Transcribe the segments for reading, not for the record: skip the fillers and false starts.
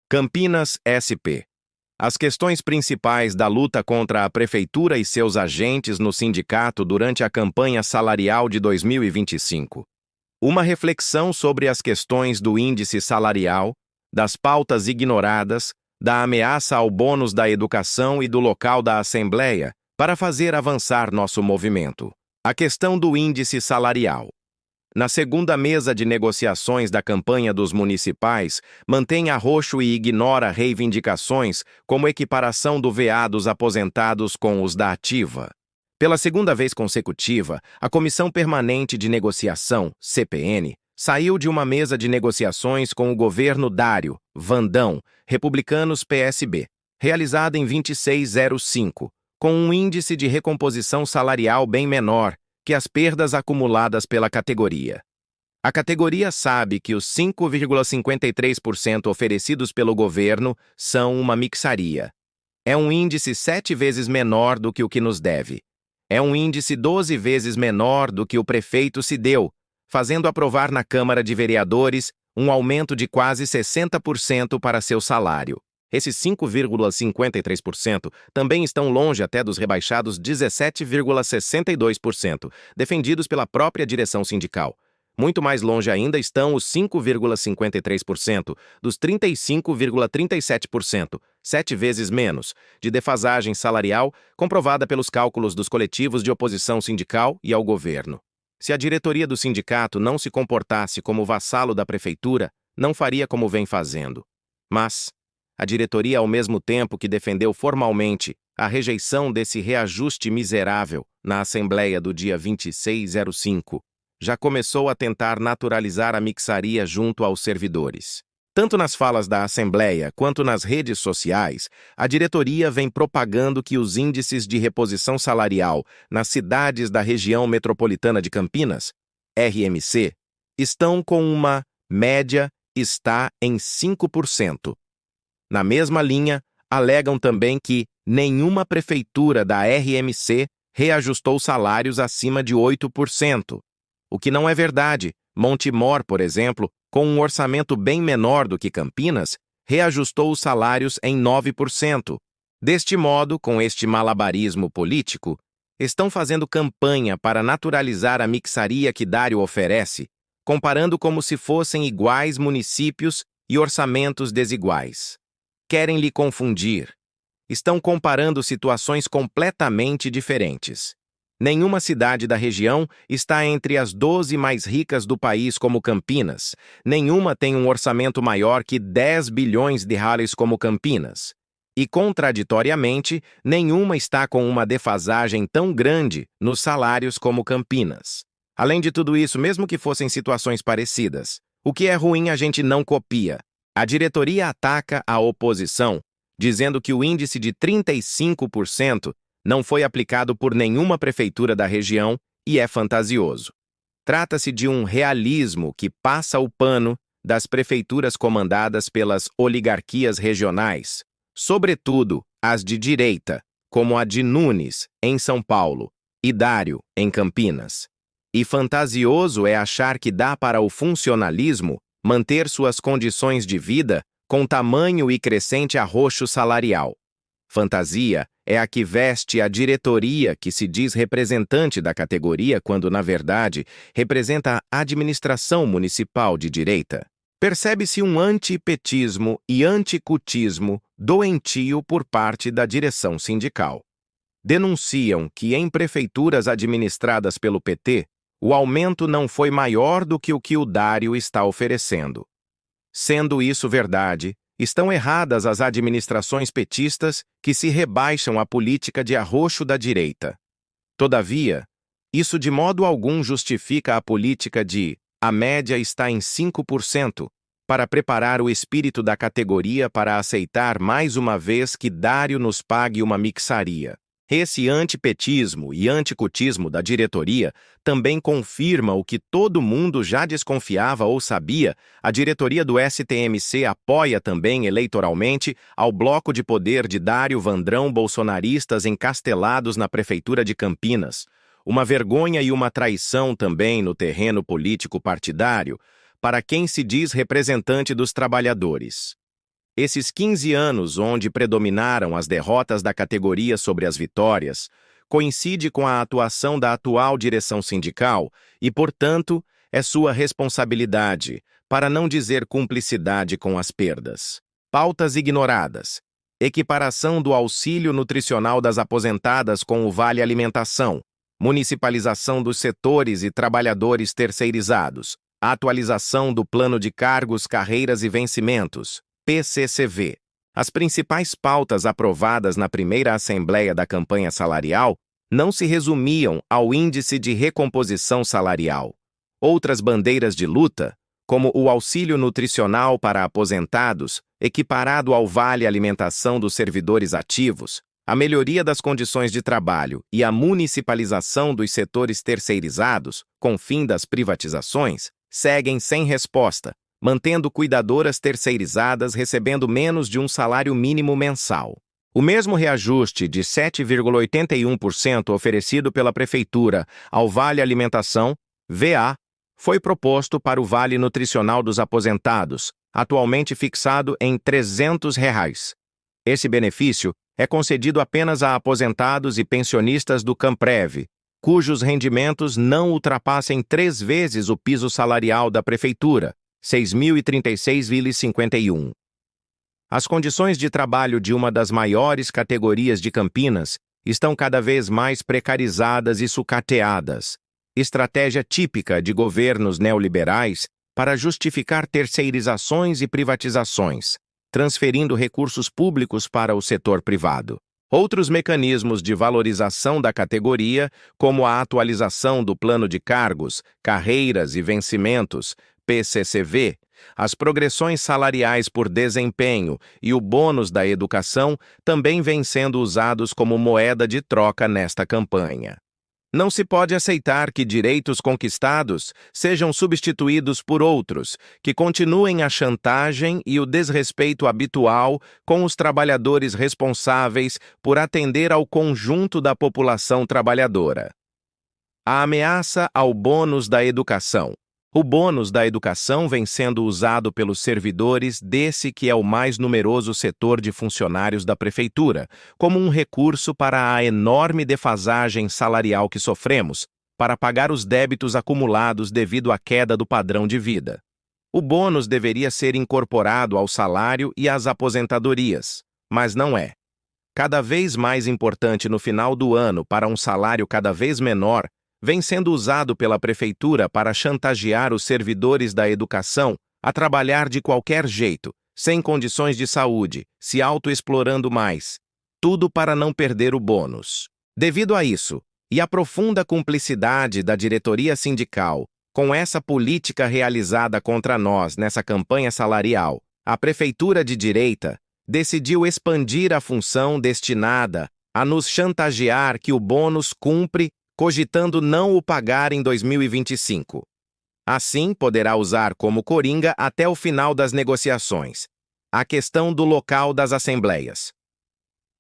Campinas SP. As questões principais da luta contra a Prefeitura e seus agentes no sindicato durante a campanha salarial de 2025. Uma reflexão sobre as questões do índice salarial, das pautas ignoradas, da ameaça ao bônus da educação e do local da Assembleia, para fazer avançar nosso movimento. A questão do índice salarial. Na segunda mesa de negociações da campanha dos municipais, mantém arroxo e ignora reivindicações como equiparação do VA dos aposentados com os da ativa. Pela segunda vez consecutiva, a Comissão Permanente de Negociação, CPN, saiu de uma mesa de negociações com o governo Dário, Vandão, Republicanos PSB, realizada em 2605, com um índice de recomposição salarial bem menor que as perdas acumuladas pela categoria. A categoria sabe que os 5,53% oferecidos pelo governo são uma mixaria. É um índice 7 vezes menor do que o que nos deve. É um índice 12 vezes menor do que o prefeito se deu, fazendo aprovar na Câmara de Vereadores um aumento de quase 60% para seu salário. Esses 5,53% também estão longe até dos rebaixados 17,62%, defendidos pela própria direção sindical. Muito mais longe ainda estão os 5,53% dos 35,37%, 7 vezes menos, de defasagem salarial comprovada pelos cálculos dos coletivos de oposição sindical e ao governo. Se a diretoria do sindicato não se comportasse como vassalo da prefeitura, não faria como vem fazendo. Mas a diretoria, ao mesmo tempo que defendeu formalmente a rejeição desse reajuste miserável na Assembleia do dia 26/05, já começou a tentar naturalizar a mixaria junto aos servidores. Tanto nas falas da Assembleia quanto nas redes sociais, a diretoria vem propagando que os índices de reposição salarial nas cidades da região metropolitana de Campinas, RMC, estão com uma média está em 5%. Na mesma linha, alegam também que nenhuma prefeitura da RMC reajustou salários acima de 8%. O que não é verdade. Montemor, por exemplo, com um orçamento bem menor do que Campinas, reajustou os salários em 9%. Deste modo, com este malabarismo político, estão fazendo campanha para naturalizar a mixaria que Dário oferece, comparando como se fossem iguais municípios e orçamentos desiguais. Querem lhe confundir. Estão comparando situações completamente diferentes. Nenhuma cidade da região está entre as 12 mais ricas do país como Campinas. Nenhuma tem um orçamento maior que 10 bilhões de reais como Campinas. E, contraditoriamente, nenhuma está com uma defasagem tão grande nos salários como Campinas. Além de tudo isso, mesmo que fossem situações parecidas, o que é ruim a gente não copia. A diretoria ataca a oposição, dizendo que o índice de 35% não foi aplicado por nenhuma prefeitura da região e é fantasioso. Trata-se de um realismo que passa o pano das prefeituras comandadas pelas oligarquias regionais, sobretudo as de direita, como a de Nunes, em São Paulo, e Dário, em Campinas. E fantasioso é achar que dá para o funcionalismo manter suas condições de vida com tamanho e crescente arroxo salarial. Fantasia é a que veste a diretoria que se diz representante da categoria quando, na verdade, representa a administração municipal de direita. Percebe-se um antipetismo e anticutismo doentio por parte da direção sindical. Denunciam que em prefeituras administradas pelo PT, o aumento não foi maior do que o Dário está oferecendo. Sendo isso verdade, estão erradas as administrações petistas que se rebaixam à política de arroxo da direita. Todavia, isso de modo algum justifica a política de a média está em 5%, para preparar o espírito da categoria para aceitar mais uma vez que Dário nos pague uma mixaria. Esse antipetismo e anticutismo da diretoria também confirma o que todo mundo já desconfiava ou sabia. A diretoria do STMC apoia também eleitoralmente ao bloco de poder de Dário Vandrão bolsonaristas encastelados na prefeitura de Campinas. Uma vergonha e uma traição também no terreno político partidário para quem se diz representante dos trabalhadores. Esses 15 anos onde predominaram as derrotas da categoria sobre as vitórias, coincide com a atuação da atual direção sindical e, portanto, é sua responsabilidade, para não dizer cumplicidade com as perdas. Pautas ignoradas. Equiparação do auxílio nutricional das aposentadas com o Vale Alimentação. Municipalização dos setores e trabalhadores terceirizados. Atualização do Plano de Cargos, Carreiras e Vencimentos, PCCV. As principais pautas aprovadas na primeira Assembleia da Campanha Salarial não se resumiam ao Índice de Recomposição Salarial. Outras bandeiras de luta, como o auxílio nutricional para aposentados, equiparado ao Vale Alimentação dos servidores ativos, a melhoria das condições de trabalho e a municipalização dos setores terceirizados, com fim das privatizações, seguem sem resposta, mantendo cuidadoras terceirizadas recebendo menos de um salário mínimo mensal. O mesmo reajuste de 7,81% oferecido pela Prefeitura ao Vale Alimentação, VA, foi proposto para o Vale Nutricional dos Aposentados, atualmente fixado em R$ 300. Esse benefício é concedido apenas a aposentados e pensionistas do Camprev, cujos rendimentos não ultrapassem 3 vezes o piso salarial da Prefeitura, R$ 6.036,51. As condições de trabalho de uma das maiores categorias de Campinas estão cada vez mais precarizadas e sucateadas, estratégia típica de governos neoliberais para justificar terceirizações e privatizações, transferindo recursos públicos para o setor privado. Outros mecanismos de valorização da categoria, como a atualização do Plano de Cargos, Carreiras e Vencimentos, PCCV, as progressões salariais por desempenho e o bônus da educação também vêm sendo usados como moeda de troca nesta campanha. Não se pode aceitar que direitos conquistados sejam substituídos por outros, que continuem a chantagem e o desrespeito habitual com os trabalhadores responsáveis por atender ao conjunto da população trabalhadora. A ameaça ao bônus da educação. O bônus da educação vem sendo usado pelos servidores desse que é o mais numeroso setor de funcionários da Prefeitura, como um recurso para a enorme defasagem salarial que sofremos, para pagar os débitos acumulados devido à queda do padrão de vida. O bônus deveria ser incorporado ao salário e às aposentadorias, mas não é. Cada vez mais importante no final do ano para um salário cada vez menor, vem sendo usado pela Prefeitura para chantagear os servidores da educação a trabalhar de qualquer jeito, sem condições de saúde, se autoexplorando mais. Tudo para não perder o bônus. Devido a isso, e à profunda cumplicidade da diretoria sindical com essa política realizada contra nós nessa campanha salarial, a Prefeitura de direita decidiu expandir a função destinada a nos chantagear que o bônus cumpre, cogitando não o pagar em 2025. Assim, poderá usar como coringa até o final das negociações. A questão do local das assembleias.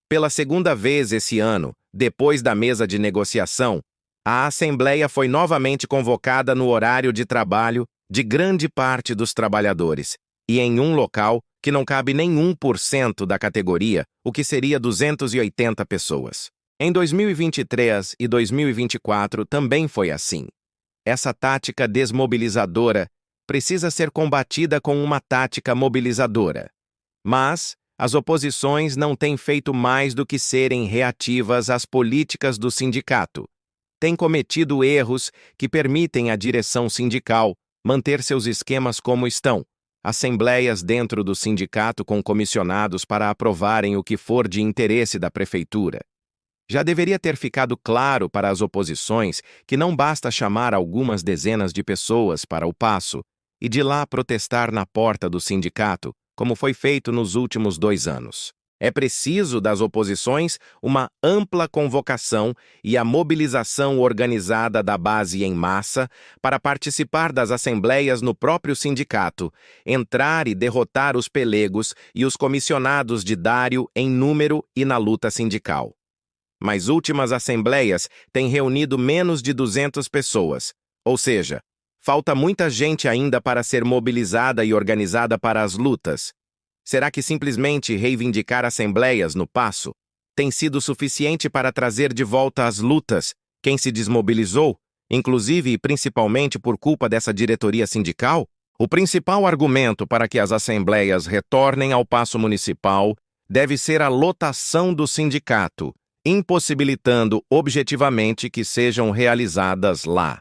Pela segunda vez esse ano, depois da mesa de negociação, a Assembleia foi novamente convocada no horário de trabalho de grande parte dos trabalhadores, e em um local que não cabe nem 1% da categoria, o que seria 280 pessoas. Em 2023 e 2024 também foi assim. Essa tática desmobilizadora precisa ser combatida com uma tática mobilizadora. Mas as oposições não têm feito mais do que serem reativas às políticas do sindicato. Têm cometido erros que permitem à direção sindical manter seus esquemas como estão, assembleias dentro do sindicato com comissionados para aprovarem o que for de interesse da prefeitura. Já deveria ter ficado claro para as oposições que não basta chamar algumas dezenas de pessoas para o paço e de lá protestar na porta do sindicato, como foi feito nos últimos 2 anos. É preciso das oposições uma ampla convocação e a mobilização organizada da base em massa para participar das assembleias no próprio sindicato, entrar e derrotar os pelegos e os comissionados de Dário em número e na luta sindical. Mas últimas assembleias têm reunido menos de 200 pessoas, ou seja, falta muita gente ainda para ser mobilizada e organizada para as lutas. Será que simplesmente reivindicar assembleias no passo tem sido suficiente para trazer de volta as lutas quem se desmobilizou, inclusive e principalmente por culpa dessa diretoria sindical? O principal argumento para que as assembleias retornem ao paço municipal deve ser a lotação do sindicato, impossibilitando objetivamente que sejam realizadas lá.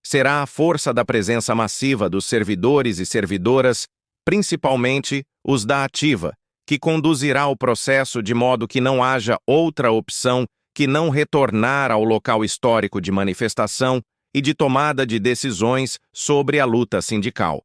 Será a força da presença massiva dos servidores e servidoras, principalmente os da ativa, que conduzirá o processo de modo que não haja outra opção que não retornar ao local histórico de manifestação e de tomada de decisões sobre a luta sindical.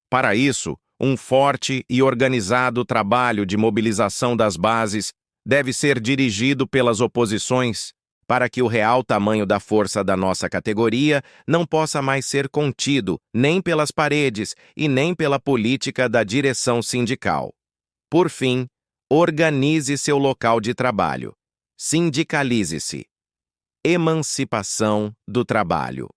Para isso, um forte e organizado trabalho de mobilização das bases deve ser dirigido pelas oposições, para que o real tamanho da força da nossa categoria não possa mais ser contido nem pelas paredes e nem pela política da direção sindical. Por fim, organize seu local de trabalho. Sindicalize-se. Emancipação do trabalho.